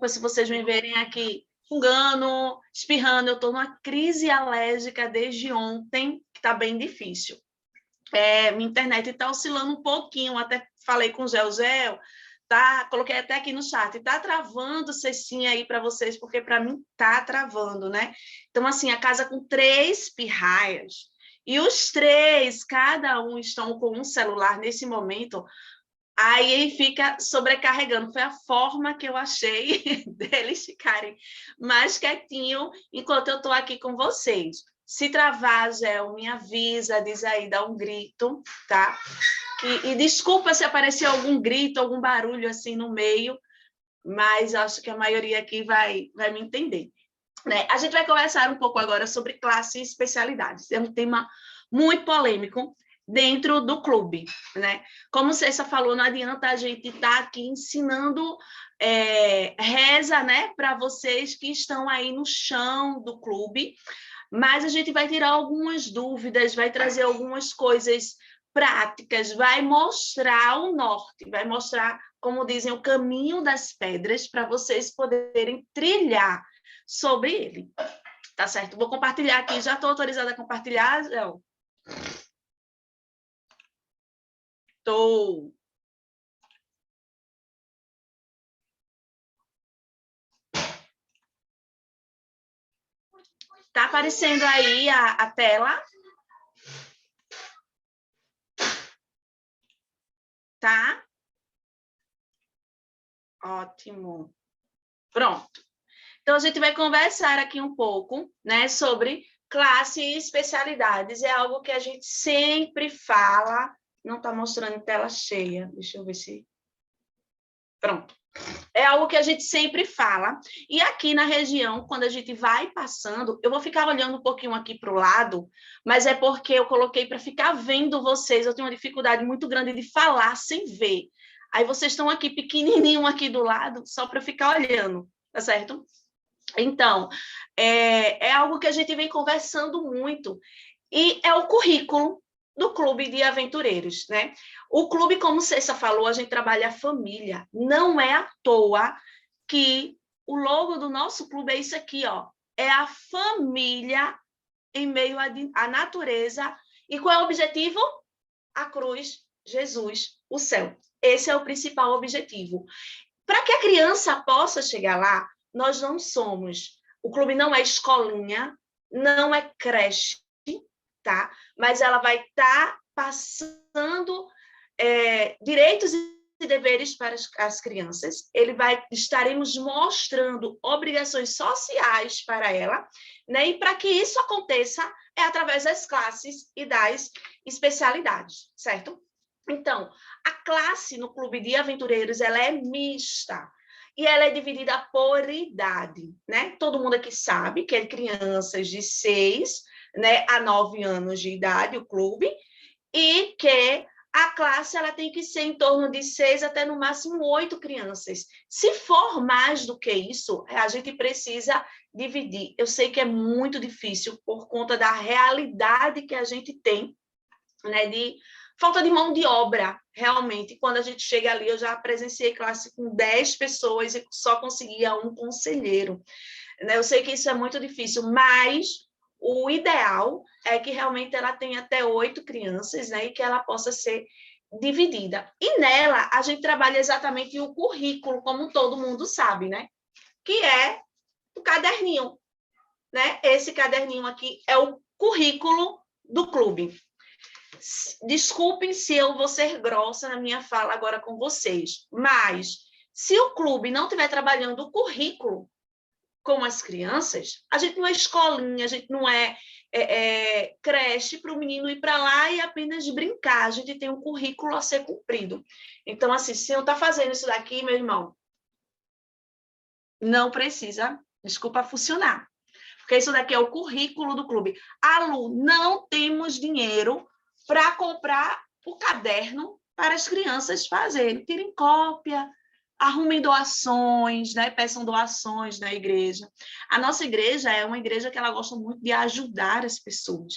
se vocês me verem aqui fungando, espirrando. Eu estou numa crise alérgica desde ontem, que está bem difícil. Minha internet está oscilando um pouquinho, até falei com o Gel, tá? Coloquei até aqui no chat, está travando cestinha aí para vocês, porque para mim está travando, né? Então, assim, a casa com 3 pirraias, e os 3, cada um estão com um celular nesse momento, aí fica sobrecarregando. Foi a forma que eu achei deles ficarem mais quietinhos enquanto eu estou aqui com vocês. Se travar, Gel, me avisa, diz aí, dá um grito, tá? E desculpa se aparecer algum grito, algum barulho assim no meio, mas acho que a maioria aqui vai me entender. Né? A gente vai conversar um pouco agora sobre classe e especialidades. É um tema muito polêmico dentro do clube, né? Como Cessa falou, não adianta a gente estar aqui ensinando reza, né, para vocês que estão aí no chão do clube, mas a gente vai tirar algumas dúvidas, vai trazer algumas coisas práticas, vai mostrar o norte, vai mostrar, como dizem, o caminho das pedras para vocês poderem trilhar sobre ele. Tá certo? Vou compartilhar aqui, já estou autorizada a compartilhar, Gel? Estou. Tá aparecendo aí a tela? Tá? Ótimo. Pronto. Então, a gente vai conversar aqui um pouco, né, sobre classe e especialidades. É algo que a gente sempre fala. Não está mostrando em tela cheia. Deixa eu ver se... Pronto. É algo que a gente sempre fala. E aqui na região, quando a gente vai passando, eu vou ficar olhando um pouquinho aqui para o lado, mas é porque eu coloquei para ficar vendo vocês. Eu tenho uma dificuldade muito grande de falar sem ver. Aí vocês estão aqui pequenininho aqui do lado, só para ficar olhando, tá certo? Então, é algo que a gente vem conversando muito. E é o currículo do Clube de Aventureiros, né? O clube, como Cessa falou, a gente trabalha a família. Não é à toa que o logo do nosso clube é isso aqui, ó. É a família em meio à natureza. E qual é o objetivo? A cruz, Jesus, o céu. Esse é o principal objetivo. Para que a criança possa chegar lá, nós não somos. O clube não é escolinha, não é creche, tá? Mas ela vai estar passando direitos e deveres para as crianças. Estaremos mostrando obrigações sociais para ela, né? E para que isso aconteça é através das classes e das especialidades, certo? Então, a classe no Clube de Aventureiros ela é mista. E ela é dividida por idade, né? Todo mundo aqui sabe que é crianças de 6, né, a 9 anos de idade, o clube, e que a classe ela tem que ser em torno de 6 até no máximo 8 crianças. Se for mais do que isso, a gente precisa dividir. Eu sei que é muito difícil por conta da realidade que a gente tem, né, de falta de mão de obra, realmente. Quando a gente chega ali, eu já presenciei classe com 10 pessoas e só conseguia um conselheiro. Eu sei que isso é muito difícil, mas o ideal é que realmente ela tenha até 8 crianças, né, e que ela possa ser dividida. E nela, a gente trabalha exatamente o currículo, como todo mundo sabe, né, que é o caderninho, né? Esse caderninho aqui é o currículo do clube. Desculpem se eu vou ser grossa na minha fala agora com vocês, mas se o clube não estiver trabalhando o currículo com as crianças, a gente não é escolinha, a gente não é creche para o menino ir para lá e apenas brincar, a gente tem um currículo a ser cumprido. Então, assim, se eu estou fazendo isso daqui, meu irmão, não precisa, desculpa, funcionar. Porque isso daqui é o currículo do clube. Alu, não temos dinheiro para comprar o caderno para as crianças fazerem. Tirem cópia, arrumem doações, né? Peçam doações na igreja. A nossa igreja é uma igreja que ela gosta muito de ajudar as pessoas,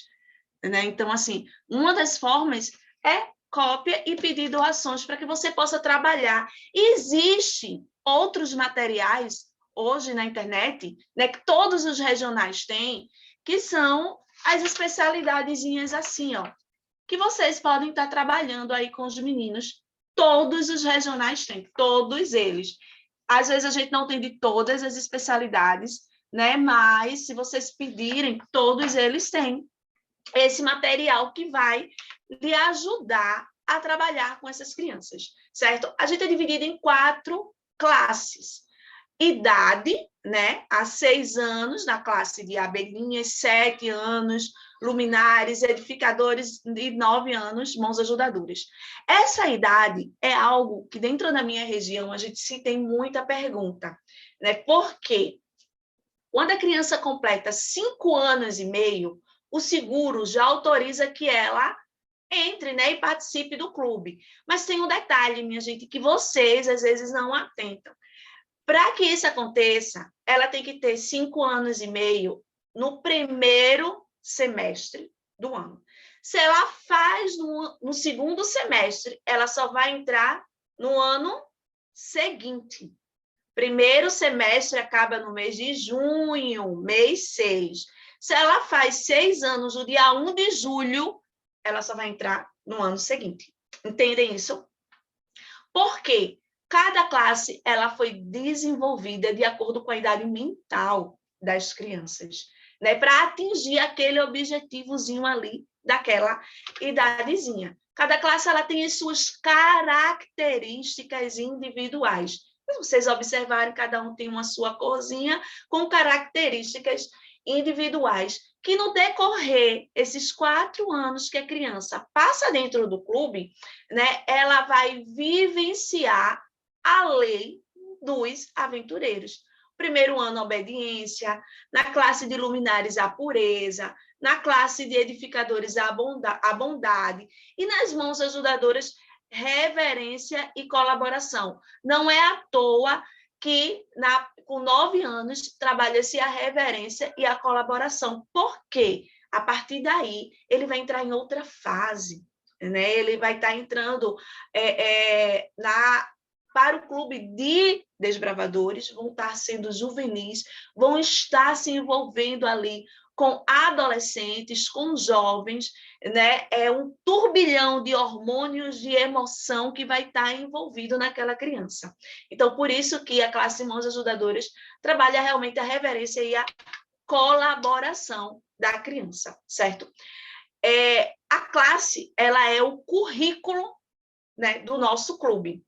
né? Então, assim, uma das formas é cópia e pedir doações para que você possa trabalhar. E existe outros materiais hoje na internet, né, que todos os regionais têm, que são as especialidadezinhas assim, ó, que vocês podem estar trabalhando aí com os meninos. Todos os regionais têm, todos eles. Às vezes a gente não tem de todas as especialidades, né? Mas se vocês pedirem, todos eles têm esse material que vai lhe ajudar a trabalhar com essas crianças, certo? A gente é dividido em 4 classes. Idade, né? Há 6 anos, na classe de abelhinhas, 7 anos, luminares, edificadores, e 9 anos, mãos ajudadoras. Essa idade é algo que, dentro da minha região, a gente se tem muita pergunta, né? Por quê? Quando a criança completa 5 anos e meio, o seguro já autoriza que ela entre, né, e participe do clube. Mas tem um detalhe, minha gente, que vocês, às vezes, não atentam. Para que isso aconteça, ela tem que ter 5 anos e meio no primeiro semestre do ano. Se ela faz no segundo semestre, ela só vai entrar no ano seguinte. Primeiro semestre acaba no mês de junho, mês 6. Se ela faz 6 anos no dia 1 de julho, ela só vai entrar no ano seguinte. Entendem isso? Por quê? Cada classe ela foi desenvolvida de acordo com a idade mental das crianças, né? Para atingir aquele objetivozinho ali daquela idadezinha. Cada classe ela tem as suas características individuais. Se vocês observarem, cada um tem uma sua corzinha com características individuais, que no decorrer esses 4 anos que a criança passa dentro do clube, né, ela vai vivenciar a lei dos aventureiros. Primeiro ano, a obediência, na classe de luminares, a pureza, na classe de edificadores, a bondade, e nas mãos ajudadoras, reverência e colaboração. Não é à toa que, com 9 anos, trabalha-se a reverência e a colaboração. Por quê? A partir daí, ele vai entrar em outra fase, né? Ele vai estar entrando para o clube de desbravadores, vão estar sendo juvenis, vão estar se envolvendo ali com adolescentes, com jovens, né? É um turbilhão de hormônios de emoção que vai estar envolvido naquela criança. Então, por isso que a classe Mãos Ajudadoras trabalha realmente a reverência e a colaboração da criança, certo? A classe, ela é o currículo, né, do nosso clube.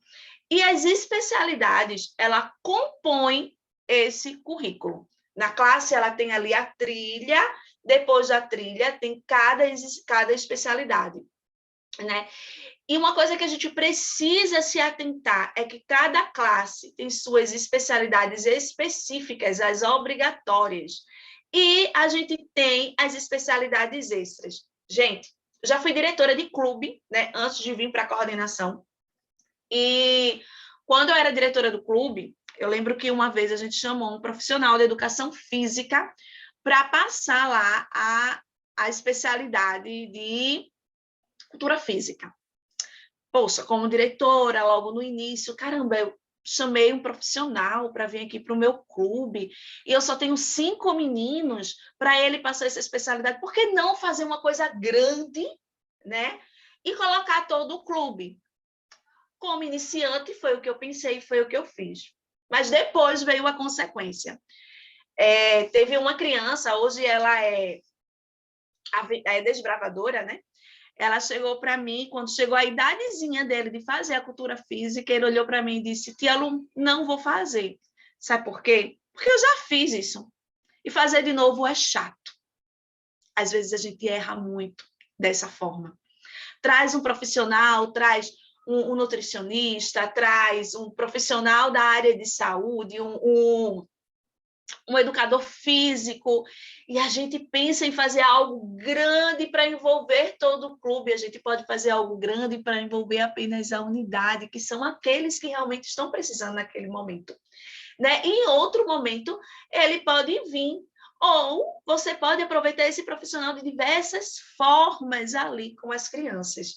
E as especialidades, ela compõem esse currículo. Na classe, ela tem ali a trilha, depois da trilha tem cada especialidade, né? E uma coisa que a gente precisa se atentar é que cada classe tem suas especialidades específicas, as obrigatórias, e a gente tem as especialidades extras. Gente, já fui diretora de clube, né, antes de vir para a coordenação, e quando eu era diretora do clube, eu lembro que uma vez a gente chamou um profissional de educação física para passar lá a especialidade de cultura física. Poxa, como diretora, logo no início, caramba, eu chamei um profissional para vir aqui para o meu clube e eu só tenho 5 meninos para ele passar essa especialidade. Por que não fazer uma coisa grande, né? E colocar todo o clube? Como iniciante, foi o que eu pensei, foi o que eu fiz. Mas depois veio a consequência. Teve uma criança, hoje ela é desbravadora, né? Ela chegou para mim, quando chegou a idadezinha dele de fazer a cultura física, ele olhou para mim e disse: Tia Lu, não vou fazer. Sabe por quê? Porque eu já fiz isso. E fazer de novo é chato. Às vezes a gente erra muito dessa forma. Traz um profissional, traz um nutricionista, traz um profissional da área de saúde, um educador físico, e a gente pensa em fazer algo grande para envolver todo o clube. A gente pode fazer algo grande para envolver apenas a unidade, que são aqueles que realmente estão precisando naquele momento, né? E em outro momento, ele pode vir, ou você pode aproveitar esse profissional de diversas formas ali com as crianças.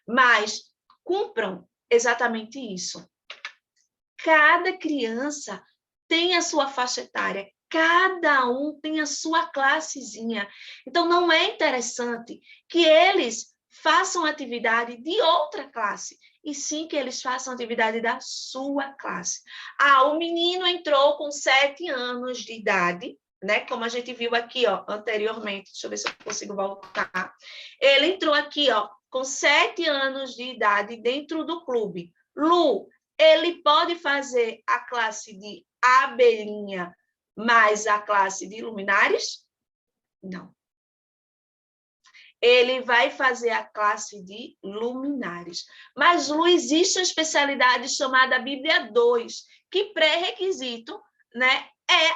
Mas cumpram exatamente isso. cada criança tem a sua faixa etária, cada um tem a sua classezinha. Então, não é interessante que eles façam atividade de outra classe, e sim que eles façam atividade da sua classe. Ah, o menino entrou com 7 anos de idade, né? Como a gente viu aqui, ó, anteriormente. Deixa eu ver se eu consigo voltar. Ele entrou aqui, ó, com 7 anos de idade dentro do clube. Lu, ele pode fazer a classe de abelhinha mais a classe de luminares? Não. Ele vai fazer a classe de luminares. Mas, Lu, existe uma especialidade chamada Bíblia 2, que pré-requisito, né, é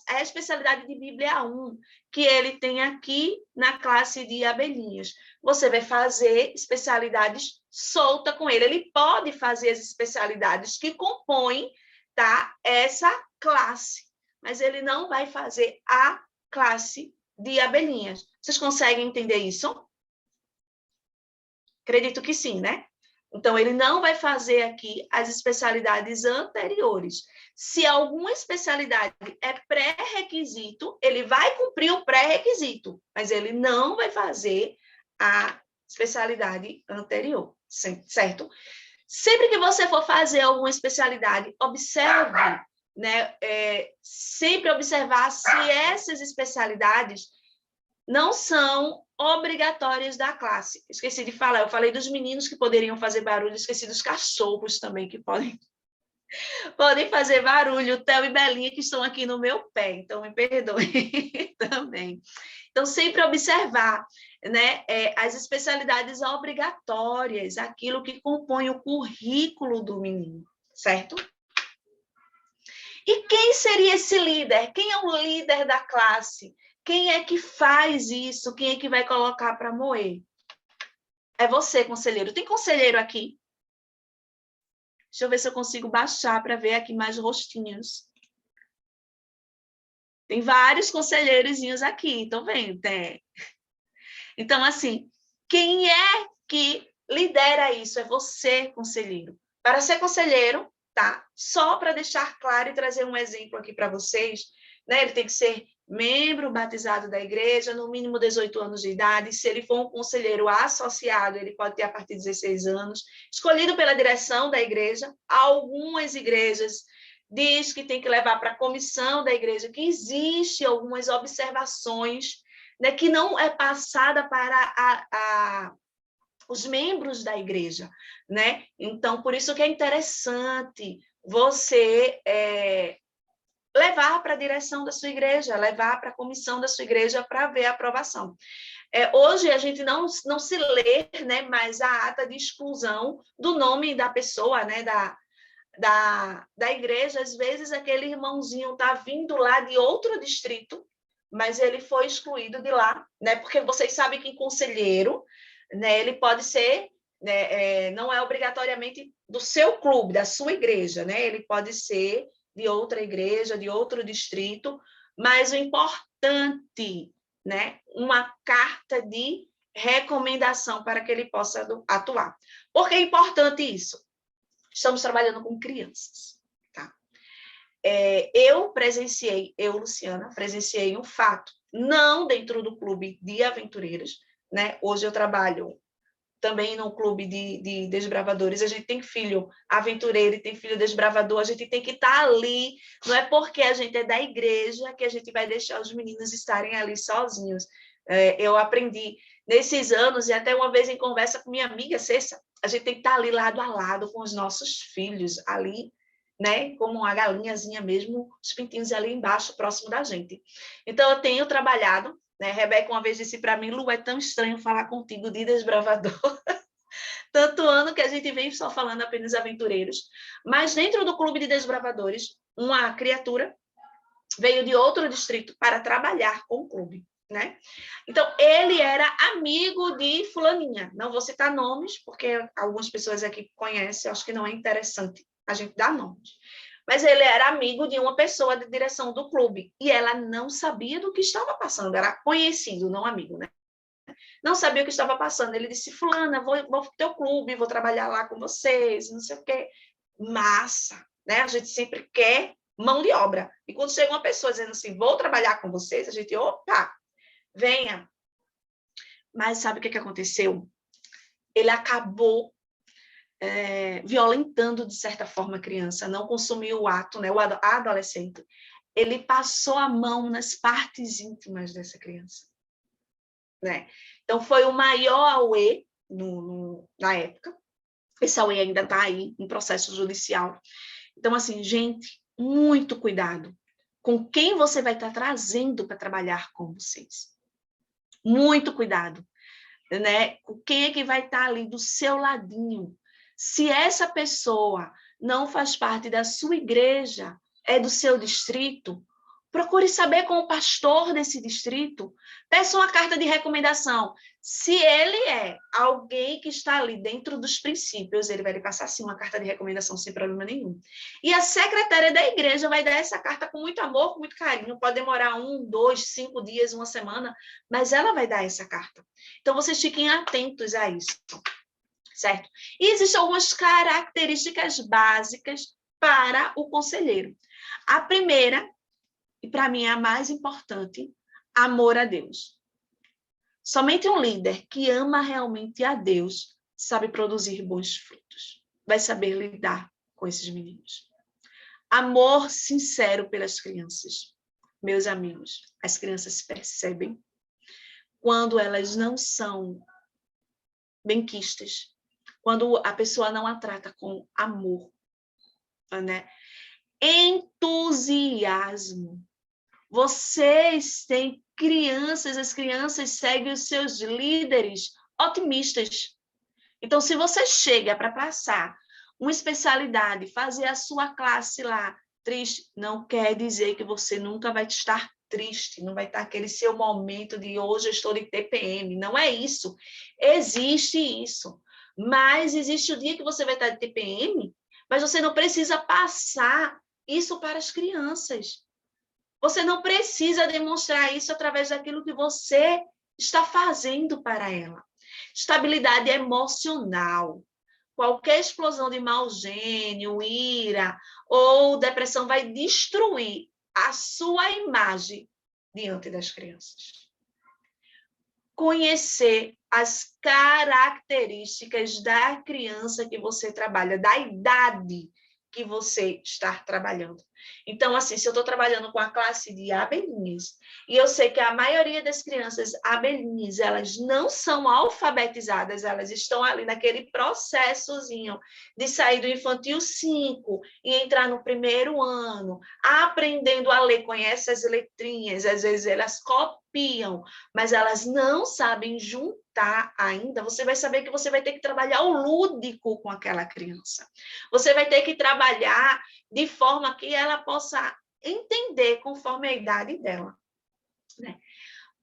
a especialidade de Bíblia 1, que ele tem aqui na classe de abelhinhas. Você vai fazer especialidades solta com ele. Ele pode fazer as especialidades que compõem, tá, essa classe, mas ele não vai fazer a classe de abelhinhas. Vocês conseguem entender isso? Acredito que sim, né? Então, ele não vai fazer aqui as especialidades anteriores. Se alguma especialidade é pré-requisito, ele vai cumprir o pré-requisito, mas ele não vai fazer a especialidade anterior, certo? Sempre que você for fazer alguma especialidade, observe, né? Sempre observar se essas especialidades não são obrigatórias da classe. Esqueci de falar, eu falei dos meninos que poderiam fazer barulho, esqueci dos cachorros também que podem fazer barulho, Theo e Belinha que estão aqui no meu pé, então me perdoem também. Então, sempre observar, né, as especialidades obrigatórias, aquilo que compõe o currículo do menino, certo? E quem seria esse líder? Quem é o líder da classe? Quem é que faz isso? Quem é que vai colocar para moer? É você, conselheiro. Tem conselheiro aqui? Deixa eu ver se eu consigo baixar para ver aqui mais rostinhos. Tem vários conselheirozinhos aqui, estão vendo? Tem. Então, assim, quem é que lidera isso? É você, conselheiro. Para ser conselheiro, tá? Só para deixar claro e trazer um exemplo aqui para vocês, né? Ele tem que ser membro batizado da igreja, no mínimo 18 anos de idade. Se ele for um conselheiro associado, ele pode ter a partir de 16 anos. Escolhido pela direção da igreja. Algumas igrejas diz que tem que levar para a comissão da igreja, que existe algumas observações, né, que não é passada para os membros da igreja, né? Então, por isso que é interessante você levar para a direção da sua igreja, levar para a comissão da sua igreja para ver a aprovação. Hoje a gente não se lê, né, mais a ata de exclusão do nome da pessoa, né, da igreja. Às vezes aquele irmãozinho está vindo lá de outro distrito, mas ele foi excluído de lá, né? Porque vocês sabem que conselheiro, né, ele pode ser, né, não é obrigatoriamente do seu clube, da sua igreja, né? Ele pode ser de outra igreja, de outro distrito, mas o importante, né, uma carta de recomendação para que ele possa atuar. Por que é importante isso? Estamos trabalhando com crianças, tá? Eu, Luciana, presenciei um fato, não dentro do clube de aventureiros, né? Hoje eu trabalho também no clube de desbravadores. A gente tem filho aventureiro e tem filho desbravador, a gente tem que estar ali. Não é porque a gente é da igreja que a gente vai deixar os meninos estarem ali sozinhos. Eu aprendi nesses anos, e até uma vez em conversa com minha amiga Cessa, a gente tem que estar ali lado a lado com os nossos filhos, ali, né, como uma galinhazinha mesmo, os pintinhos ali embaixo, próximo da gente. Então, eu tenho trabalhado, né? Rebeca uma vez disse para mim, Lu, é tão estranho falar contigo de desbravador. Tanto ano que a gente vem só falando apenas aventureiros. Mas dentro do clube de desbravadores, uma criatura veio de outro distrito para trabalhar com o clube, né? Então, ele era amigo de fulaninha. Não vou citar nomes, porque algumas pessoas aqui conhecem, acho que não é interessante a gente dar nomes. Mas ele era amigo de uma pessoa da direção do clube, e ela não sabia do que estava passando, era conhecido, não amigo, né? Não sabia o que estava passando. Ele disse, fulana, vou para o teu clube, vou trabalhar lá com vocês, não sei o quê. Massa, né? A gente sempre quer mão de obra. E quando chega uma pessoa dizendo assim, vou trabalhar com vocês, a gente, opa, venha. Mas sabe o que aconteceu? Ele acabou violentando, de certa forma, a criança, não consumiu o ato, né? O adolescente. Ele passou a mão nas partes íntimas dessa criança. Né? Então, foi o maior auê na época. Esse auê ainda está aí, em processo judicial. Então, assim, gente, muito cuidado com quem você vai estar trazendo para trabalhar com vocês. Muito cuidado, né? Com quem é que vai estar ali do seu ladinho. Se essa pessoa não faz parte da sua igreja, é do seu distrito, procure saber com o pastor desse distrito, peça uma carta de recomendação. Se ele é alguém que está ali dentro dos princípios, ele vai lhe passar, sim, uma carta de recomendação sem problema nenhum. E a secretária da igreja vai dar essa carta com muito amor, com muito carinho. Pode demorar 1, 2, 5 dias, uma semana, mas ela vai dar essa carta. Então, vocês fiquem atentos a isso, certo? E existem algumas características básicas para o conselheiro. A primeira, e para mim é a mais importante, amor a Deus. Somente um líder que ama realmente a Deus sabe produzir bons frutos, vai saber lidar com esses meninos. Amor sincero pelas crianças. Meus amigos, as crianças percebem quando elas não são benquistas, quando a pessoa não a trata com amor, né? Entusiasmo. Vocês têm crianças, as crianças seguem os seus líderes otimistas. Então, se você chega para passar uma especialidade, fazer a sua classe lá triste, não quer dizer que você nunca vai estar triste, não vai estar aquele seu momento de hoje eu estou de TPM, não é isso. Existe isso, mas existe o dia que você vai estar de TPM, mas você não precisa passar isso para as crianças. Você não precisa demonstrar isso através daquilo que você está fazendo para ela. Estabilidade emocional. Qualquer explosão de mau gênio, ira ou depressão vai destruir a sua imagem diante das crianças. Conhecer as características da criança que você trabalha, da idade que você está trabalhando. Então, assim, se eu estou trabalhando com a classe de abelhinhas, e eu sei que a maioria das crianças abelhinhas, elas não são alfabetizadas, elas estão ali naquele processozinho de sair do infantil 5 e entrar no primeiro ano, aprendendo a ler, conhece as letrinhas, às vezes elas copiam, mas elas não sabem juntar ainda. Você vai saber que você vai ter que trabalhar o lúdico com aquela criança. Você vai ter que trabalhar de forma que ela possa entender conforme a idade dela. Né?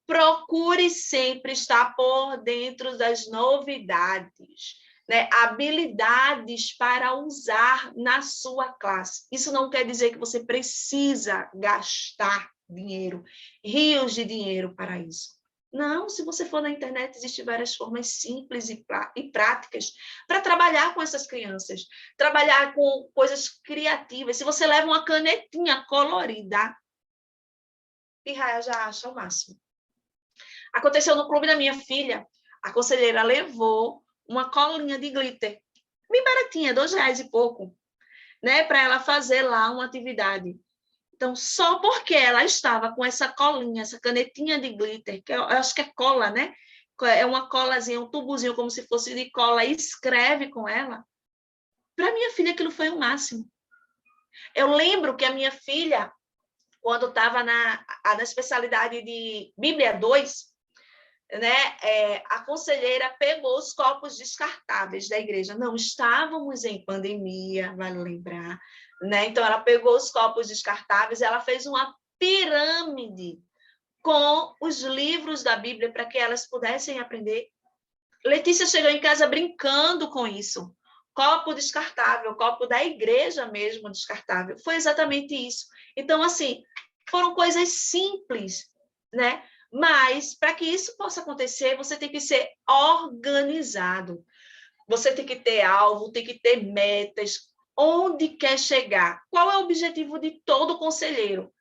Procure sempre estar por dentro das novidades, né? Habilidades para usar na sua classe. Isso não quer dizer que você precisa gastar dinheiro, rios de dinheiro para isso. Não, se você for na internet, existem várias formas simples e práticas para trabalhar com essas crianças, trabalhar com coisas criativas. Se você leva uma canetinha colorida, Pirraia já acha o máximo. Aconteceu no clube da minha filha, a conselheira levou uma colinha de glitter, bem baratinha, R$2 e pouco, né, para ela fazer lá uma atividade. Então, só porque ela estava com essa colinha, essa canetinha de glitter, que eu acho que é cola, né? É uma colazinha, um tubozinho como se fosse de cola, e escreve com ela. Para minha filha, aquilo foi o máximo. Eu lembro que a minha filha, quando estava na especialidade de Bíblia 2, né, a conselheira pegou os copos descartáveis da igreja. Não estávamos em pandemia, vale lembrar, né? Então, ela pegou os copos descartáveis, ela fez uma pirâmide com os livros da Bíblia para que elas pudessem aprender. Letícia chegou em casa brincando com isso. Copo descartável, copo da igreja mesmo descartável. Foi exatamente isso. Então, assim, foram coisas simples, né? Mas, para que isso possa acontecer, você tem que ser organizado. Você tem que ter alvo, tem que ter metas, Onde quer chegar? Qual é o objetivo de todo conselheiro?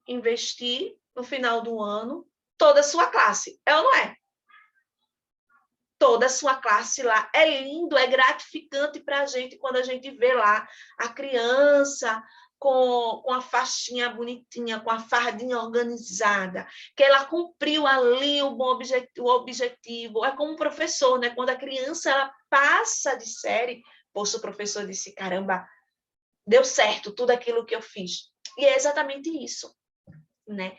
Investir no final do ano toda a sua classe. É ou não é? Toda a sua classe lá. É lindo, é gratificante para a gente quando a gente vê lá a criança com a faixinha bonitinha, com a fardinha organizada, que ela cumpriu ali o objetivo. É como o professor, né? Quando a criança ela passa de série, poxa, o professor disse, caramba, deu certo tudo aquilo que eu fiz. E é exatamente isso, né?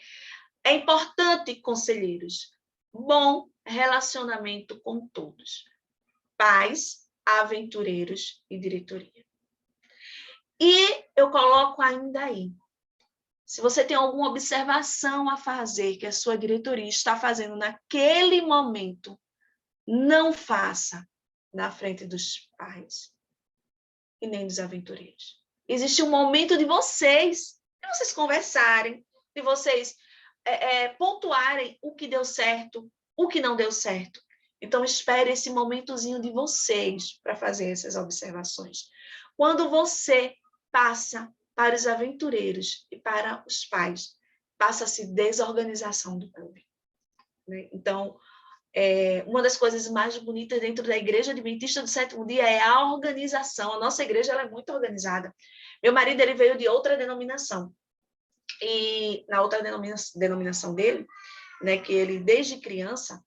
É importante, conselheiros, bom relacionamento com todos, pais, aventureiros e diretoria. E eu coloco ainda aí, se você tem alguma observação a fazer que a sua diretoria está fazendo naquele momento, não faça na frente dos pais e nem dos aventureiros. Existe um momento de vocês conversarem, de vocês pontuarem o que deu certo, o que não deu certo. Então, espere esse momentozinho de vocês para fazer essas observações. Quando você passa para os aventureiros e para os pais, passa-se desorganização do clube. Né? Então, uma das coisas mais bonitas dentro da Igreja Adventista do Sétimo Dia é a organização. A nossa igreja ela é muito organizada. Meu marido ele veio de outra denominação. E na outra denominação dele, né, que ele, desde criança,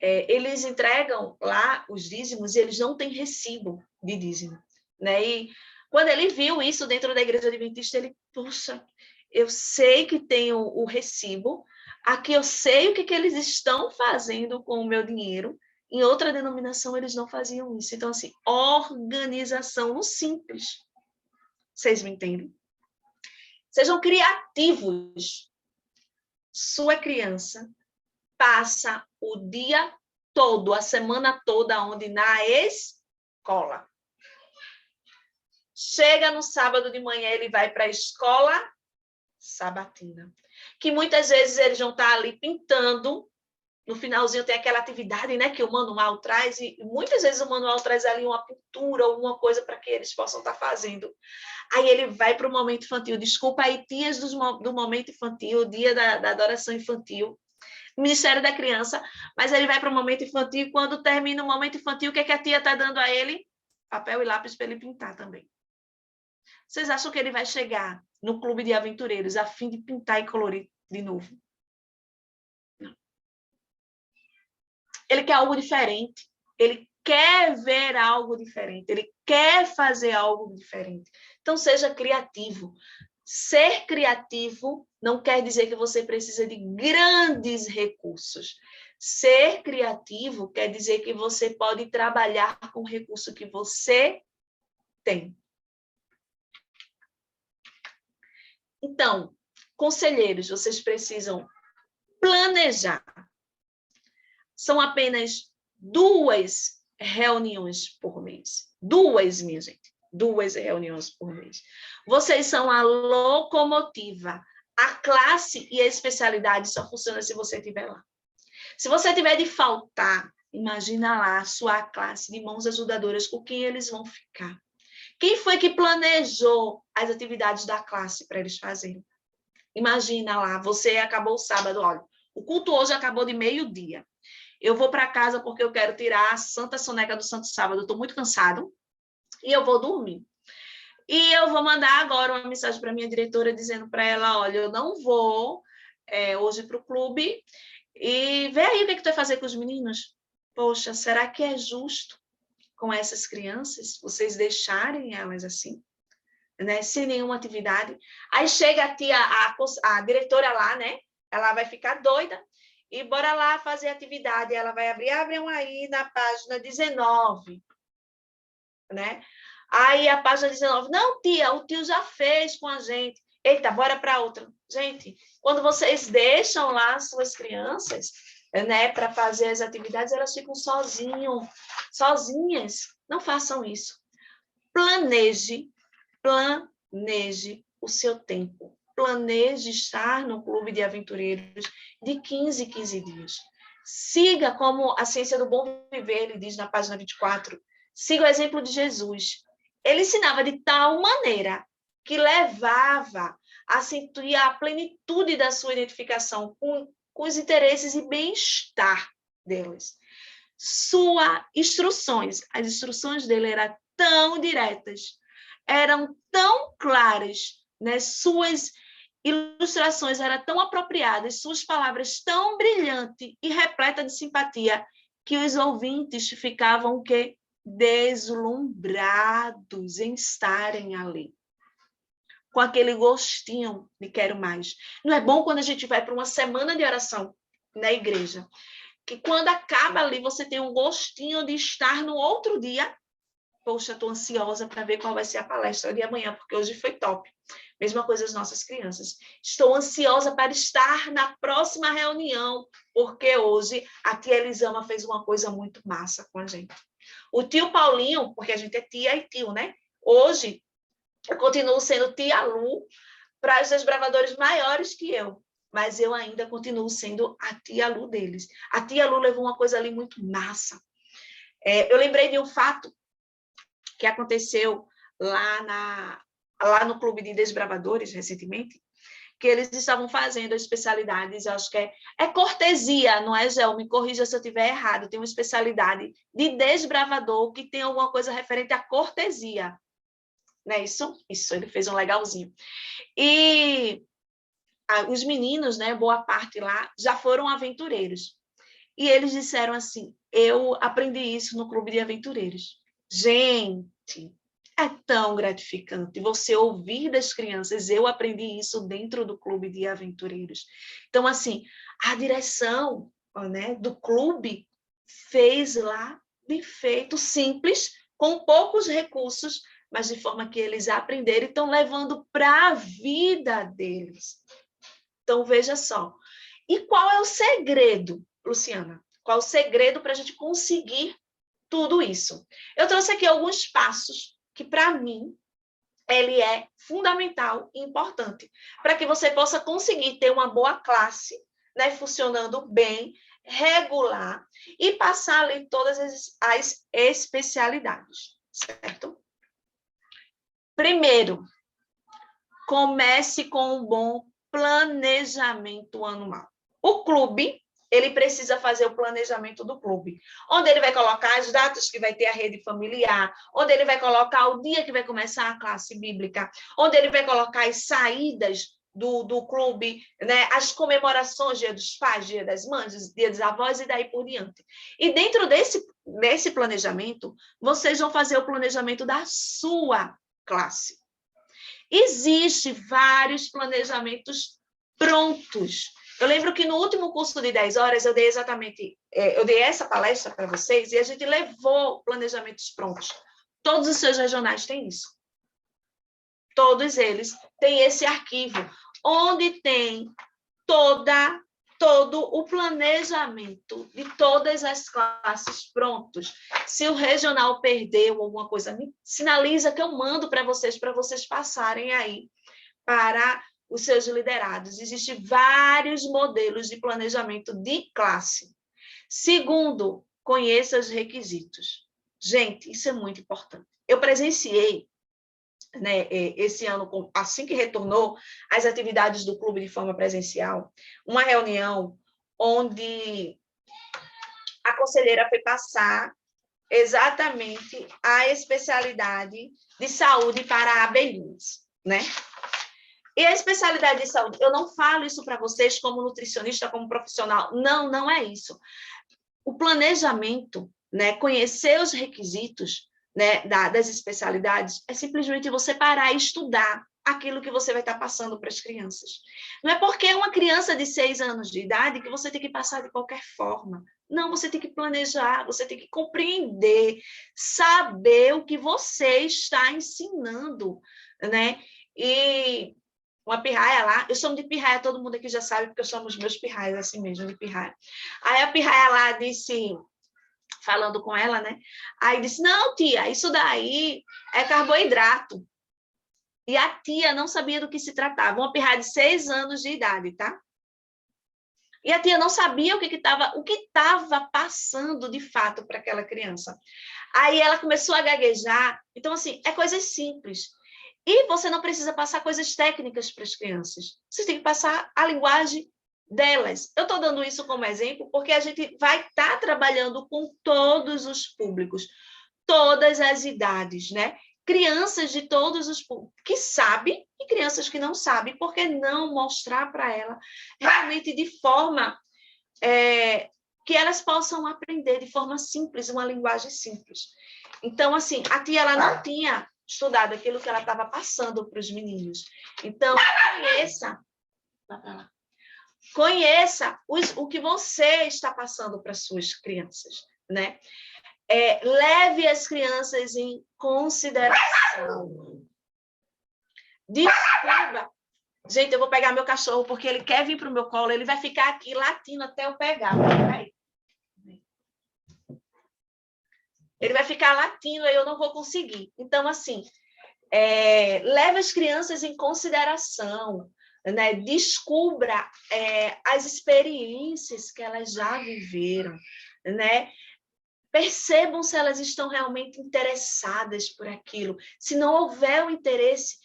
eles entregam lá os dízimos e eles não têm recibo de dízimo. Né? E quando ele viu isso dentro da Igreja Adventista, ele, poxa, eu sei que tem o recibo, aqui eu sei o que eles estão fazendo com o meu dinheiro. Em outra denominação, eles não faziam isso. Então, assim, organização no simples. Vocês me entendem? Sejam criativos. Sua criança passa o dia todo, a semana toda, onde? Na escola. Chega no sábado de manhã, ele vai para a escola sabatina. Que muitas vezes eles vão estar ali pintando. No finalzinho tem aquela atividade, né, que o manual traz, e muitas vezes o manual traz ali uma pintura, alguma coisa para que eles possam estar fazendo. Aí ele vai para o momento infantil. Desculpa aí, tias do momento infantil, dia da adoração infantil, Ministério da Criança, mas ele vai para o momento infantil e quando termina o momento infantil, o que a tia está dando a ele? Papel e lápis para ele pintar também. Vocês acham que ele vai chegar no clube de aventureiros a fim de pintar e colorir de novo? Não. Ele quer algo diferente. Ele quer ver algo diferente. Ele quer fazer algo diferente. Então, seja criativo. Ser criativo não quer dizer que você precisa de grandes recursos. Ser criativo quer dizer que você pode trabalhar com o recurso que você tem. Então, conselheiros, vocês precisam planejar. São apenas 2 reuniões por mês. 2, minha gente. 2 reuniões por mês. Vocês são a locomotiva. A classe e a especialidade só funciona se você estiver lá. Se você tiver de faltar, imagina lá a sua classe de mãos ajudadoras, com quem eles vão ficar. Quem foi que planejou as atividades da classe para eles fazerem? Imagina lá, você acabou o sábado, olha, o culto hoje acabou de meio-dia. Eu vou para casa porque eu quero tirar a santa soneca do Santo Sábado, eu estou muito cansado e eu vou dormir. E eu vou mandar agora uma mensagem para minha diretora dizendo para ela, olha, eu não vou hoje para o clube e vê aí o que tu vai fazer com os meninos. Poxa, será que é justo com essas crianças vocês deixarem elas assim? Né, sem nenhuma atividade. Aí chega a tia, a diretora lá, né? Ela vai ficar doida e bora lá fazer atividade. Ela vai abre um aí na página 19, né? Aí a página 19, não, tia, o tio já fez com a gente. Eita, bora para outra. Gente, quando vocês deixam lá as suas crianças, né, para fazer as atividades, elas ficam sozinhas. Não façam isso. Planeje o seu tempo. Planeje estar no clube de aventureiros de 15 em 15 dias. Siga como a ciência do bom viver, ele diz na página 24. Siga o exemplo de Jesus. ele ensinava de tal maneira que levava a sentir a plenitude da sua identificação com os interesses e bem-estar deles. As instruções dele eram tão diretas, eram tão claras, né? Suas ilustrações eram tão apropriadas, suas palavras tão brilhantes e repletas de simpatia, que os ouvintes ficavam o quê? Deslumbrados em estarem ali, com aquele gostinho de quero mais. Não é bom quando a gente vai para uma semana de oração na igreja, que quando acaba ali, você tem um gostinho de estar no outro dia. Poxa, estou ansiosa para ver qual vai ser a palestra de amanhã, porque hoje foi top. Mesma coisa as nossas crianças. Estou ansiosa para estar na próxima reunião, porque hoje a tia Elisama fez uma coisa muito massa com a gente. O tio Paulinho, porque a gente é tia e tio, né? Hoje, eu continuo sendo tia Lu para os desbravadores maiores que eu, mas eu ainda continuo sendo a tia Lu deles. A tia Lu levou uma coisa ali muito massa. Eu lembrei de um fato que aconteceu lá no Clube de Desbravadores, recentemente, que eles estavam fazendo especialidades, acho que é cortesia, não é, Gel? Me corrija se eu estiver errado, tem uma especialidade de desbravador que tem alguma coisa referente à cortesia. Não é isso? Isso, ele fez um legalzinho. E os meninos, né, boa parte lá, já foram aventureiros. E eles disseram assim, eu aprendi isso no Clube de Aventureiros. Gente, é tão gratificante você ouvir das crianças. Eu aprendi isso dentro do Clube de Aventureiros. Então, assim, a direção, né, do clube fez lá, bem feito, simples, com poucos recursos, mas de forma que eles aprenderam e estão levando para a vida deles. Então, veja só. E qual é o segredo, Luciana? Qual é o segredo para a gente conseguir tudo isso? Eu trouxe aqui alguns passos que, para mim, ele é fundamental e importante para que você possa conseguir ter uma boa classe, né, funcionando bem, regular e passar ali todas as especialidades, certo? Primeiro, comece com um bom planejamento anual. O clube, ele precisa fazer o planejamento do clube, onde ele vai colocar as datas que vai ter a rede familiar, onde ele vai colocar o dia que vai começar a classe bíblica, onde ele vai colocar as saídas do clube, né? As comemorações, dia dos pais, dia das mães, dia dos avós e daí por diante. E dentro desse planejamento, vocês vão fazer o planejamento da sua classe. Existem vários planejamentos prontos. Eu lembro que no último curso de 10 horas, eu dei essa palestra para vocês e a gente levou planejamentos prontos. Todos os seus regionais têm isso. Todos eles têm esse arquivo, onde tem todo o planejamento de todas as classes prontos. Se o regional perdeu alguma coisa, me sinaliza que eu mando para vocês passarem aí para os seus liderados. Existem vários modelos de planejamento de classe. Segundo, conheça os requisitos. Gente, isso é muito importante. Eu presenciei, né, esse ano, assim que retornou as atividades do clube de forma presencial, uma reunião onde a conselheira foi passar exatamente a especialidade de saúde para abelhinhas, né? E a especialidade de saúde, eu não falo isso para vocês como nutricionista, como profissional, não é isso. O planejamento, né, conhecer os requisitos, né, das especialidades, é simplesmente você parar e estudar aquilo que você vai estar passando para as crianças. Não é porque é uma criança de 6 anos de idade que você tem que passar de qualquer forma. Não, você tem que planejar, você tem que compreender, saber o que você está ensinando, né? E uma pirraia lá, eu chamo de pirraia, todo mundo aqui já sabe, porque eu chamo os meus pirraias assim mesmo, de pirraia. Aí a pirraia lá disse, falando com ela, né? Aí disse, não, tia, isso daí é carboidrato. E a tia não sabia do que se tratava, uma pirraia de 6 anos de idade, tá? E a tia não sabia o que estava passando de fato para aquela criança. Aí ela começou a gaguejar. Então, assim, é coisas simples. E você não precisa passar coisas técnicas para as crianças. Você tem que passar a linguagem delas. Eu estou dando isso como exemplo porque a gente vai estar trabalhando com todos os públicos, todas as idades, né? Crianças de todos os públicos que sabem e crianças que não sabem, por que não mostrar para ela realmente de forma que elas possam aprender de forma simples, uma linguagem simples. Então, assim, a tia ela não tinha estudado aquilo que ela estava passando para os meninos. Então, conheça o que você está passando para suas crianças, né? Leve as crianças em consideração. Desculpa. Gente, eu vou pegar meu cachorro porque ele quer vir para o meu colo, ele vai ficar aqui latindo até eu pegar. Ele vai ficar latindo e eu não vou conseguir. Então, assim, leve as crianças em consideração, né? Descubra as experiências que elas já viveram, né? Percebam se elas estão realmente interessadas por aquilo. Se não houver o interesse,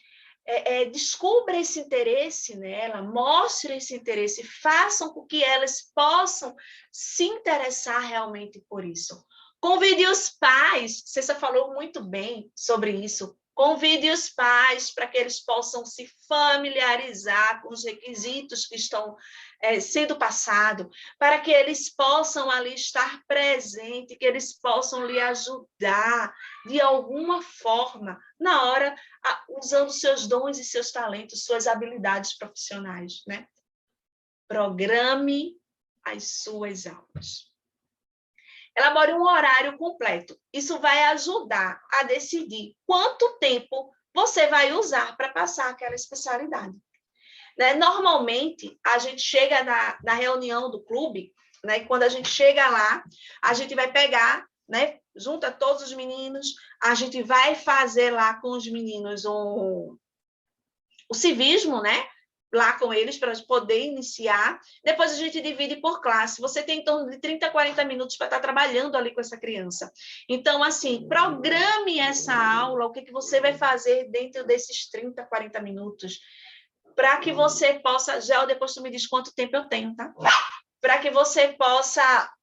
descubra esse interesse nela, mostre esse interesse, façam com que elas possam se interessar realmente por isso. Convide os pais, você falou muito bem sobre isso, convide os pais para que eles possam se familiarizar com os requisitos que estão sendo passados, para que eles possam ali estar presentes, que eles possam lhe ajudar de alguma forma, na hora, usando seus dons e seus talentos, suas habilidades profissionais, né? Programe as suas aulas. Elabore um horário completo. Isso vai ajudar a decidir quanto tempo você vai usar para passar aquela especialidade. Né? Normalmente, a gente chega na reunião do clube, né? E quando a gente chega lá, a gente vai pegar, né? Junta todos os meninos, a gente vai fazer lá com os meninos o civismo, né? Lá com eles para poder iniciar. Depois a gente divide por classe. Você tem em torno de 30, 40 minutos para estar trabalhando ali com essa criança. Então, assim, programe essa aula, o que você vai fazer dentro desses 30, 40 minutos, para que você possa... Já depois tu me diz quanto tempo eu tenho, tá? Para que você possa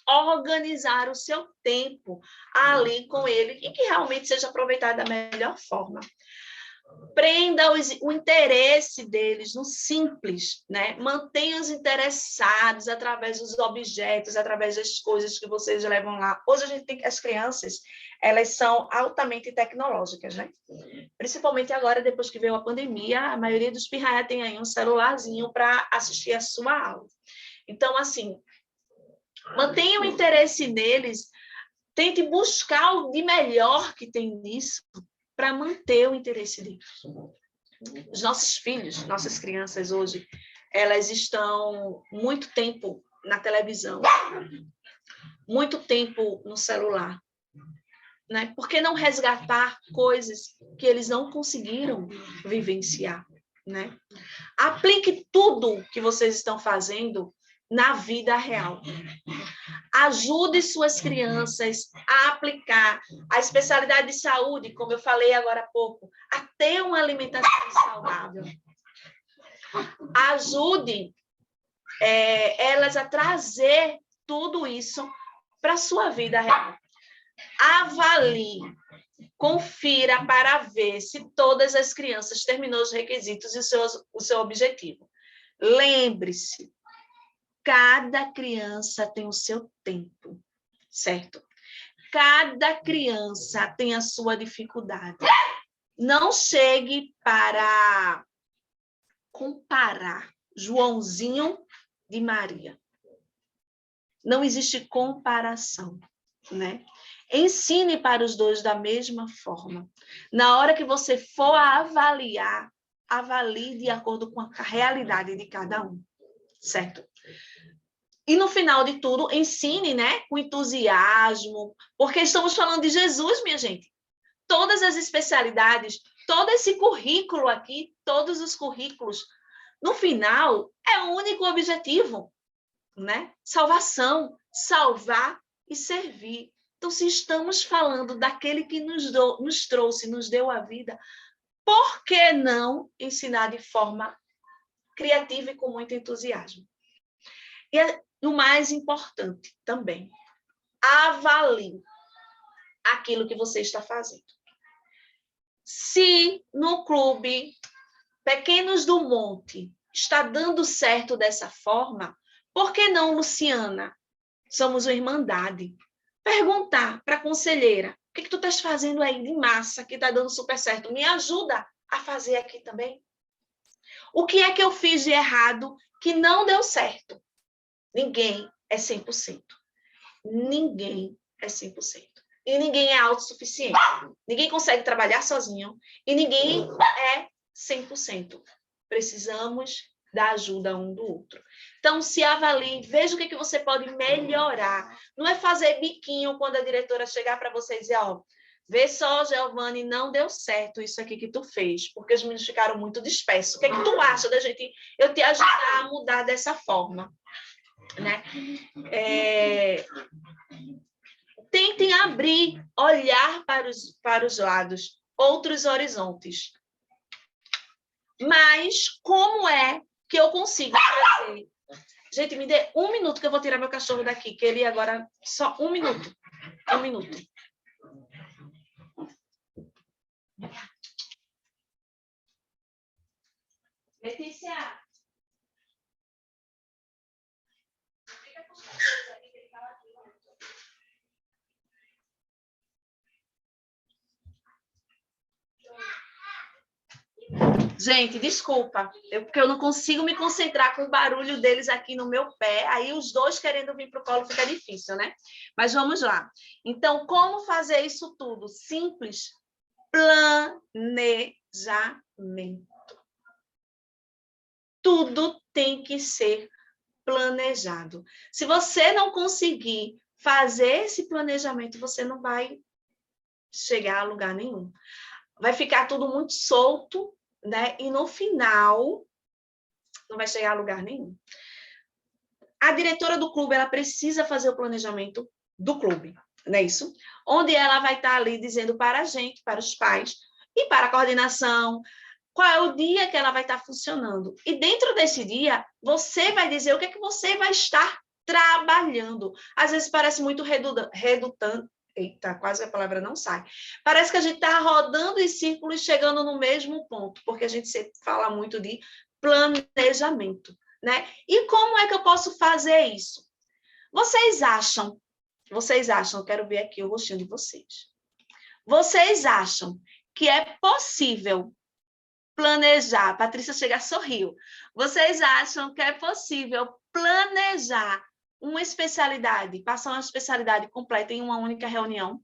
organizar o seu tempo ali com ele e que realmente seja aproveitado da melhor forma. Prenda o interesse deles no simples, né? Mantenha-os interessados através dos objetos, através das coisas que vocês levam lá. Hoje a gente tem as crianças, elas são altamente tecnológicas, né? Principalmente agora, depois que veio a pandemia, a maioria dos pirraia tem aí um celularzinho para assistir a sua aula. Então, assim, mantenha o interesse neles, tente buscar o de melhor que tem nisso, para manter o interesse deles. Os nossos filhos, nossas crianças hoje, elas estão muito tempo na televisão, muito tempo no celular, né? Por que não resgatar coisas que eles não conseguiram vivenciar, né? Aplique tudo que vocês estão fazendo na vida real. Ajude suas crianças a aplicar a especialidade de saúde, como eu falei agora há pouco, a ter uma alimentação saudável. Ajude elas a trazer tudo isso para a sua vida real. Avalie, confira para ver se todas as crianças terminou os requisitos e o seu objetivo. Lembre-se, cada criança tem o seu tempo, certo? Cada criança tem a sua dificuldade. Não chegue para comparar Joãozinho de Maria. Não existe comparação, né? Ensine para os dois da mesma forma. Na hora que você for avaliar, avalie de acordo com a realidade de cada um, certo? E no final de tudo, ensine, né, com entusiasmo, porque estamos falando de Jesus, minha gente. Todas as especialidades, todo esse currículo aqui, todos os currículos No final, é o único objetivo, né? Salvação, salvar e servir. Então, se estamos falando daquele que nos trouxe, nos deu a vida, por que não ensinar de forma criativa e com muito entusiasmo? E o mais importante também, avalie aquilo que você está fazendo. Se no clube Pequenos do Monte está dando certo dessa forma, por que não, Luciana? Somos uma irmandade. Perguntar para a conselheira, o que tu estás fazendo aí de massa que está dando super certo? Me ajuda a fazer aqui também. O que é que eu fiz de errado que não deu certo? Ninguém é 100%. Ninguém é 100%. E ninguém é autossuficiente. Ninguém consegue trabalhar sozinho. E ninguém é 100%. Precisamos da ajuda um do outro. Então, se avalie, veja o que você pode melhorar. Não é fazer biquinho quando a diretora chegar para você e dizer, ó, vê só, Giovanni, não deu certo isso aqui que tu fez, porque os meninos ficaram muito dispersos. O que é que tu acha da gente, eu te ajudar a mudar dessa forma? Né? Tentem abrir, olhar para os lados, outros horizontes. Mas como é que eu consigo fazer? Gente, me dê 1 minuto que eu vou tirar meu cachorro daqui, que ele agora... Só 1 minuto. 1 minuto. Letícia. Fica com os cachorros aqui, que ele tá aqui. Gente, desculpa, porque eu não consigo me concentrar com o barulho deles aqui no meu pé, aí os dois querendo vir para o colo fica difícil, né? Mas vamos lá. Então, como fazer isso tudo? Simples. Planejamento. Tudo tem que ser planejado. Se você não conseguir fazer esse planejamento, você não vai chegar a lugar nenhum. Vai ficar tudo muito solto, né? E no final não vai chegar a lugar nenhum. A diretora do clube, ela precisa fazer o planejamento do clube, não é isso? Onde ela vai estar ali dizendo para a gente, para os pais e para a coordenação, qual é o dia que ela vai estar funcionando. E dentro desse dia, você vai dizer o que é que você vai estar trabalhando. Às vezes parece muito redundante. Eita, quase a palavra não sai. Parece que a gente está rodando em círculos e chegando no mesmo ponto, porque a gente sempre fala muito de planejamento, né? E como é que eu posso fazer isso? Vocês acham, eu quero ver aqui o rostinho de vocês. Vocês acham que é possível planejar? Patrícia chega, sorriu. Vocês acham que é possível planejar uma especialidade, passar uma especialidade completa em uma única reunião?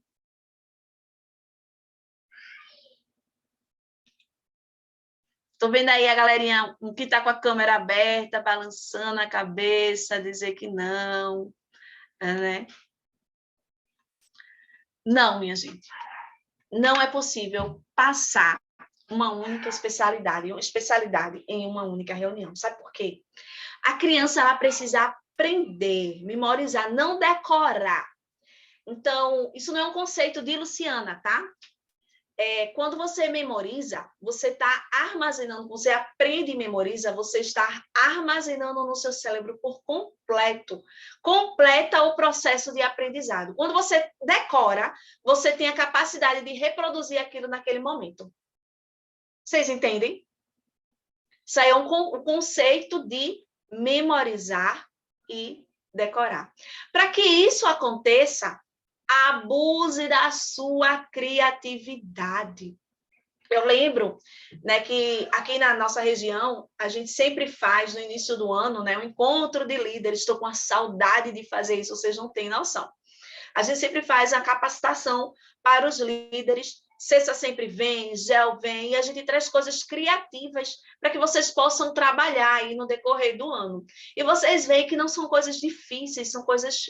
Estou vendo aí a galerinha que está com a câmera aberta, balançando a cabeça, dizer que não, né? Não, minha gente. Não é possível passar uma única especialidade em uma única reunião. Sabe por quê? A criança ela precisa aprender, memorizar, não decorar. Então, isso não é um conceito de Luciana, tá? Quando você memoriza, você está armazenando, você aprende e memoriza, você está armazenando no seu cérebro por completo. Completa o processo de aprendizado. Quando você decora, você tem a capacidade de reproduzir aquilo naquele momento. Vocês entendem? Isso aí é um conceito de memorizar e decorar. Para que isso aconteça, abuse da sua criatividade. Eu lembro, né, que aqui na nossa região, a gente sempre faz, no início do ano, né, um encontro de líderes. Estou com a saudade de fazer isso, vocês não têm noção. A gente sempre faz a capacitação para os líderes. Cessa sempre vem, Gel vem, e a gente traz coisas criativas para que vocês possam trabalhar aí no decorrer do ano. E vocês veem que não são coisas difíceis, são coisas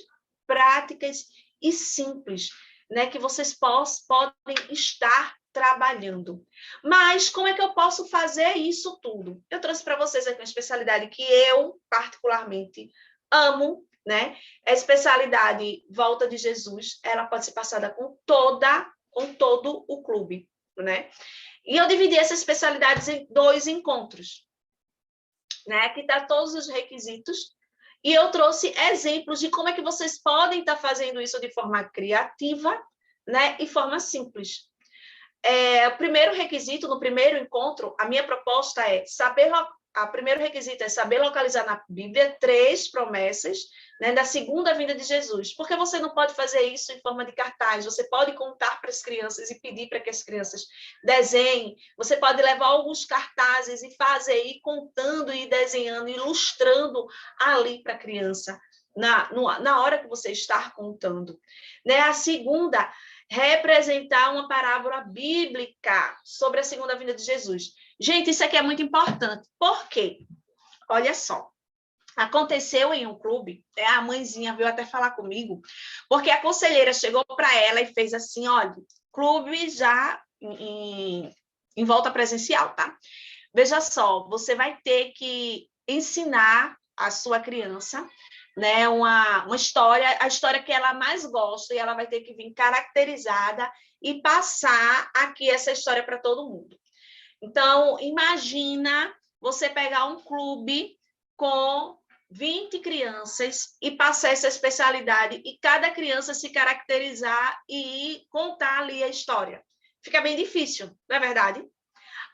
práticas e simples, né, que vocês podem estar trabalhando. Mas como é que eu posso fazer isso tudo? Eu trouxe para vocês aqui uma especialidade que eu, particularmente, amo, né? A especialidade Volta de Jesus, ela pode ser passada com todo o clube, né? E eu dividi essas especialidades em 2 encontros, né? Que dá todos os requisitos. E eu trouxe exemplos de como é que vocês podem estar fazendo isso de forma criativa, né? E forma simples. O primeiro requisito, no primeiro encontro, a minha proposta é o primeiro requisito é saber localizar na Bíblia 3 promessas, né, da segunda vinda de Jesus. Porque você não pode fazer isso em forma de cartaz, você pode contar para as crianças e pedir para que as crianças desenhem, você pode levar alguns cartazes e fazer, ir contando e desenhando, ilustrando ali para a criança, na hora que você está contando. Né? A segunda, representar uma parábola bíblica sobre a segunda vinda de Jesus. Gente, isso aqui é muito importante. Por quê? Olha só. Aconteceu em um clube, a mãezinha veio até falar comigo, porque a conselheira chegou para ela e fez assim, olha, clube já em volta presencial, tá? Veja só, você vai ter que ensinar a sua criança, né, uma história, a história que ela mais gosta, e ela vai ter que vir caracterizada e passar aqui essa história para todo mundo. Então, imagina você pegar um clube com 20 crianças e passar essa especialidade e cada criança se caracterizar e contar ali a história. Fica bem difícil, não é verdade?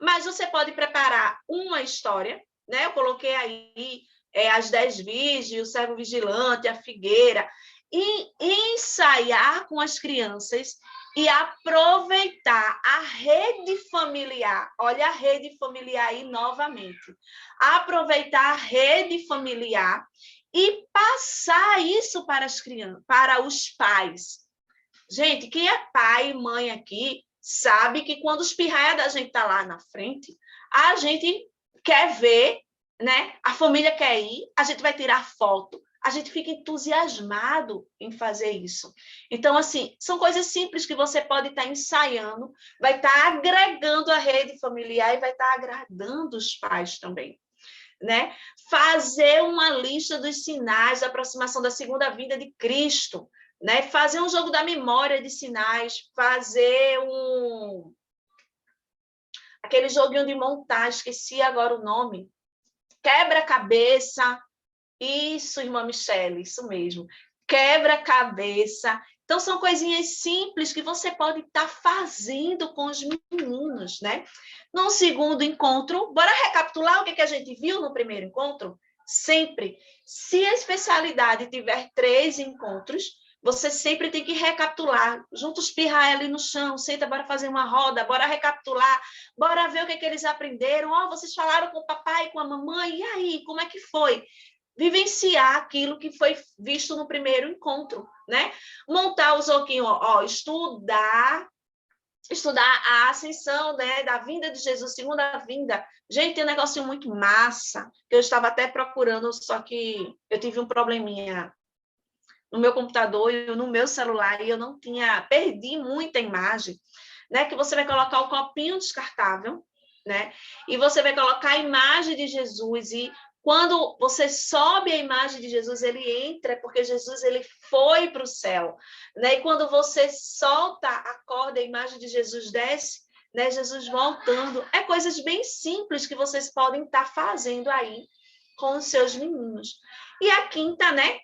Mas você pode preparar uma história, né? Eu coloquei aí as 10 virgens, o servo vigilante, a figueira, e ensaiar com as crianças e aproveitar a rede familiar. Olha a rede familiar aí novamente. Aproveitar a rede familiar e passar isso para as crianças, para os pais. Gente, quem é pai e mãe aqui sabe que quando os pirraia da gente tá lá na frente, a gente quer ver, né? A família quer ir, a gente vai tirar foto, a gente fica entusiasmado em fazer isso. Então, assim, são coisas simples que você pode estar ensaiando, vai estar agregando a rede familiar e vai estar agradando os pais também. Né? Fazer uma lista dos sinais da aproximação da segunda vinda de Cristo, né? Fazer um jogo da memória de sinais, fazer aquele joguinho de montagem, esqueci agora o nome, quebra-cabeça, isso, irmã Michele, isso mesmo, quebra-cabeça. Então, são coisinhas simples que você pode estar fazendo com os meninos, né? No segundo encontro, bora recapitular o que a gente viu no primeiro encontro? Sempre, se a especialidade tiver 3 encontros, você sempre tem que recapitular. Junta os pirraia ali no chão, senta, bora fazer uma roda, bora recapitular, bora ver o que eles aprenderam. Vocês falaram com o papai, com a mamãe, e aí, como é que foi? Vivenciar aquilo que foi visto no primeiro encontro, né? Montar o joguinho, estudar a ascensão, né, da vinda de Jesus, segunda vinda. Gente, tem um negocinho muito massa, que eu estava até procurando, só que eu tive um probleminha no meu computador e no meu celular, e eu não tinha, perdi muita imagem, né, que você vai colocar o copinho descartável, né, e você vai colocar a imagem de Jesus, e quando você sobe a imagem de Jesus, ele entra, porque Jesus ele foi para o céu, né, e quando você solta a corda, a imagem de Jesus desce, né, Jesus voltando, é coisas bem simples que vocês podem estar fazendo aí com os seus meninos. E a quinta, né,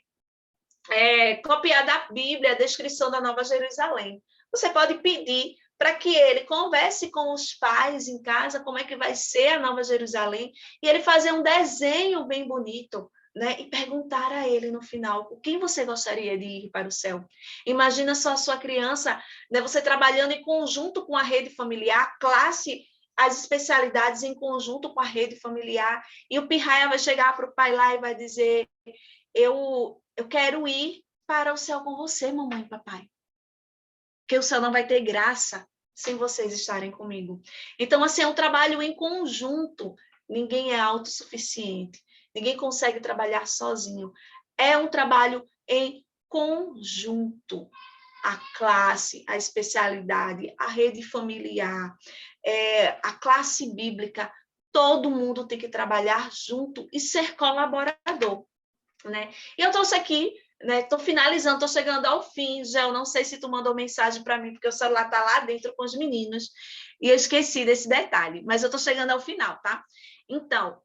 copiar da Bíblia a descrição da Nova Jerusalém. Você pode pedir para que ele converse com os pais em casa, como é que vai ser a Nova Jerusalém, e ele fazer um desenho bem bonito, né? E perguntar a ele no final, com quem você gostaria de ir para o céu? Imagina só a sua criança, né? Você trabalhando em conjunto com a rede familiar, classe, as especialidades em conjunto com a rede familiar, e o pirraia vai chegar para o pai lá e vai dizer, eu quero ir para o céu com você, mamãe e papai. Porque o céu não vai ter graça sem vocês estarem comigo. Então, assim, é um trabalho em conjunto. Ninguém é autossuficiente. Ninguém consegue trabalhar sozinho. É um trabalho em conjunto. a classe, a especialidade, a rede familiar, a classe bíblica, todo mundo tem que trabalhar junto e ser colaborador, né? E eu trouxe aqui, né? Estou finalizando, estou chegando ao fim, já eu não sei se tu mandou mensagem para mim, porque o celular está lá dentro com os meninos, e eu esqueci desse detalhe, mas eu estou chegando ao final, tá? Então,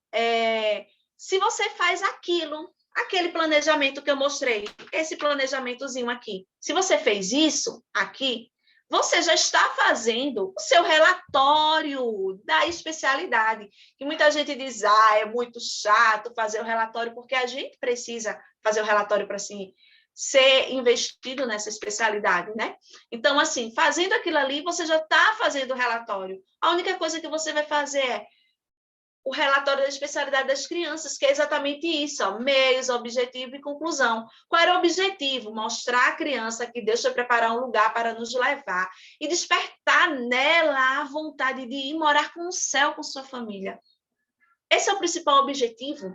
se você faz aquele planejamento que eu mostrei, esse planejamentozinho aqui, se você fez isso aqui, você já está fazendo o seu relatório da especialidade. E muita gente diz, é muito chato fazer o relatório, porque a gente precisa fazer o relatório para assim, ser investido nessa especialidade, né? Então, assim, fazendo aquilo ali, você já está fazendo o relatório. A única coisa que você vai fazer é o relatório da especialidade das crianças, que é exatamente isso, ó, meios, objetivo e conclusão. Qual era o objetivo? Mostrar à criança que Deus vai preparar um lugar para nos levar e despertar nela a vontade de ir morar com o céu, com sua família. Esse é o principal objetivo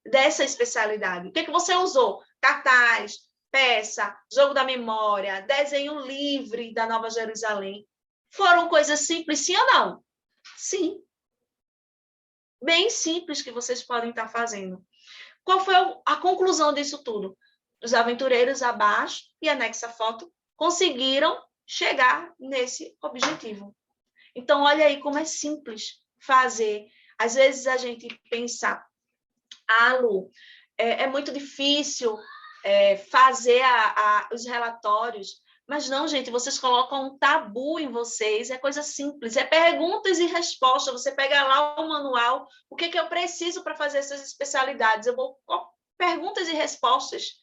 dessa especialidade. O que você usou? Cartaz, peça, jogo da memória, desenho livre da Nova Jerusalém. Foram coisas simples, sim ou não? Sim. Bem simples que vocês podem estar fazendo. Qual foi a conclusão disso tudo? Os aventureiros abaixo e anexa a foto conseguiram chegar nesse objetivo. Então, olha aí como é simples fazer. Às vezes a gente pensa, Lu, é muito difícil fazer os relatórios. Mas não, gente, vocês colocam um tabu em vocês, é coisa simples, é perguntas e respostas. Você pega lá o manual, o que eu preciso para fazer essas especialidades? Eu vou perguntas e respostas.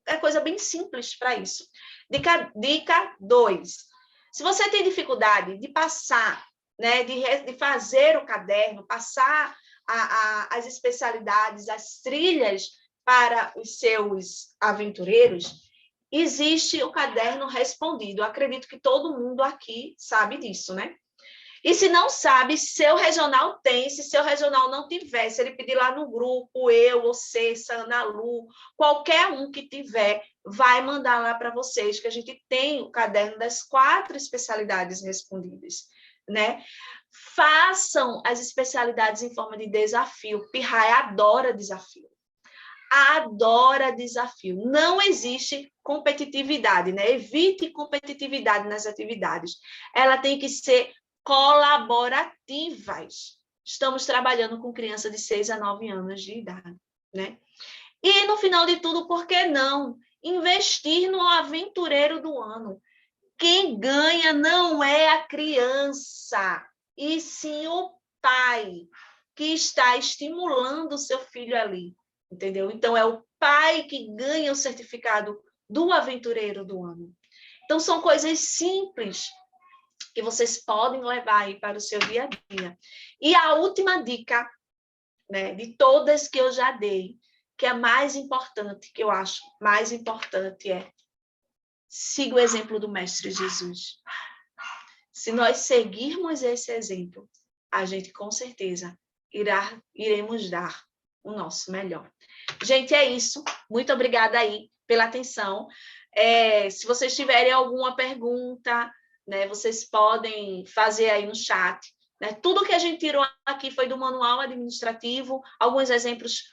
É coisa bem simples para isso. Dica 2. Se você tem dificuldade de passar, né, de fazer o caderno, passar as especialidades, as trilhas para os seus aventureiros, existe o caderno respondido. Eu acredito que todo mundo aqui sabe disso, né? E se não sabe, seu regional tem. Se seu regional não tiver, se ele pedir lá no grupo, eu, você, Ana Lu, qualquer um que tiver, vai mandar lá para vocês, que a gente tem o caderno das 4 especialidades respondidas, né? Façam as especialidades em forma de desafio. Pirraia adora desafio. Adora desafio. Não existe competitividade, né? Evite competitividade nas atividades. Ela tem que ser colaborativas. Estamos trabalhando com criança de 6 a 9 anos de idade, né? E no final de tudo, por que não investir no aventureiro do ano? Quem ganha não é a criança, e sim o pai que está estimulando o seu filho ali. Entendeu? Então, é o pai que ganha o certificado do aventureiro do ano. Então, são coisas simples que vocês podem levar aí para o seu dia a dia. E a última dica, né, de todas que eu já dei, que é a mais importante, que eu acho mais importante, é siga o exemplo do Mestre Jesus. Se nós seguirmos esse exemplo, a gente com certeza iremos dar o nosso melhor. Gente, é isso. Muito obrigada aí pela atenção. Se vocês tiverem alguma pergunta, né, vocês podem fazer aí no chat. Né? Tudo que a gente tirou aqui foi do manual administrativo, alguns exemplos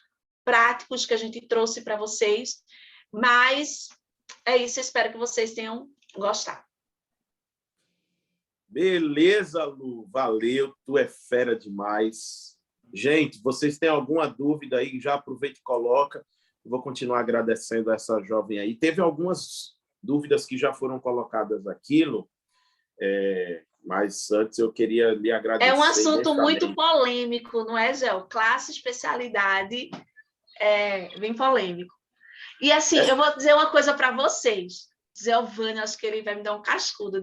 práticos que a gente trouxe para vocês. Mas é isso, espero que vocês tenham gostado. Beleza, Lu. Valeu, tu é fera demais. Gente, vocês têm alguma dúvida aí, já aproveita e coloca. Eu vou continuar agradecendo a essa jovem aí. Teve algumas dúvidas que já foram colocadas aqui, Lu, mas antes eu queria lhe agradecer. É um assunto muito polêmico, não é, Gel? Classe, especialidade, bem polêmico. E assim, eu vou dizer uma coisa para vocês. Zé Giovanni, acho que ele vai me dar um cascudo